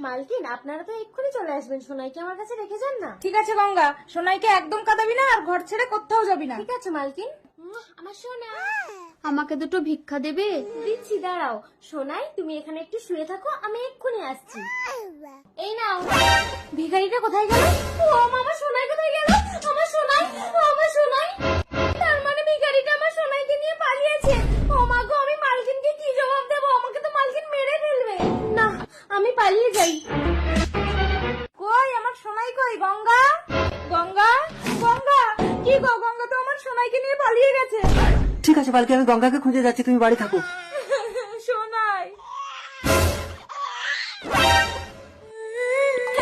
মালকিন, আপনারা তো এক্ষুনি চলে আসবেন, সোনাইকে আমার কাছে রেখে যান না। ঠিক আছে গঙ্গা, সোনাইকে একদম কাঁদাবি না আর ঘর ছেড়ে কোথাও যাবি না। ঠিক আছে মালকিন। আমার সোনা, আমাকে দুটো ভিক্ষা দেবে? দিচ্ছি, দাঁড়াও। সোনাই, তুমি এখানে একটু শুয়ে থাকো, আমি এক্ষুনি আসছি। এই নাও। ভিখারিটা কোথায় গেল? ও আমার সোনাই কোথায় গেল? আমার সোনাই, আমার সোনাই। তার মানে ভিখারিটা আমার সোনাইকে নিয়ে পালিয়েছে। ও মা গো, আমি মালকিনকে কি জবাব দেবো? আমাকে তো মালকিন মেরে ফেলবে। না, আমি পালিয়ে যাই। কই আমার সোনাই কই? গঙ্গা, গঙ্গা, গঙ্গা, কি গো? গঙ্গা তো আমার সোনাইকে নিয়ে পালিয়ে গেছে। ঠিক আছে বালকি, আমি গঙ্গাকে খুঁজে যাচ্ছি, তুমি বাড়ি থাকো। সোনাই,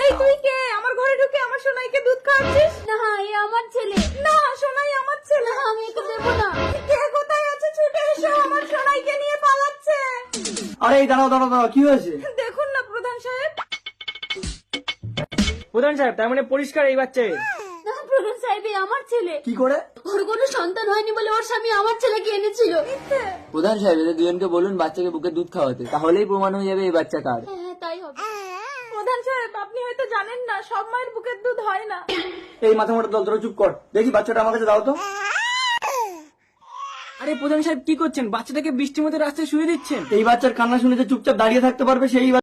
এই তুই কে? আমার ঘরে ঢুকে আমার সোনাইকে দুধ খাওয়াচ্ছিস? না, এ আমার ছেলে। না, সোনাই আমার ছেলে। আমি একে দেবো না। কে কোথায় আছে? ছুটে এসো, আমার সোনাইকে নিয়ে পালাচ্ছে। আরে এই দাঁড়াও দাঁড়াও দাঁড়াও, কি হয়েছে? দেখুন না প্রধান সাহেব। প্রধান সাহেব, তার মানে পরিষ্কার এই বাচ্চা। না প্রধান সাহেব, এ আমার ছেলে। কি করে? ওর কোনো সন্তান হয়নি বলে ওর স্বামী আমার ছেলেকে এনেছিল। প্রধান সাহেব, এদের দুজনকে বলুন বাচ্চাকে বুকে দুধ খাওয়াতে, তাহলেই প্রমাণ হয়ে যাবে এই বাচ্চা কার। হ্যাঁ, তাই হবে। প্রধান সাহেব, আপনি হয়তো জানেন না, সব মায়ের বুকের দুধ হয় না। এই মাথা মোটা দল, তোরা চুপ কর। দেখি বাচ্চাটা আমার কাছে দাও তো। আরে প্রধান সাহেব, কি করছেন? বাচ্চাটাকে বৃষ্টির মধ্যে রাস্তায় শুয়ে দিচ্ছেন। এই বাচ্চার কান্না শুনে যে চুপচাপ দাঁড়িয়ে থাকতে পারবে সেই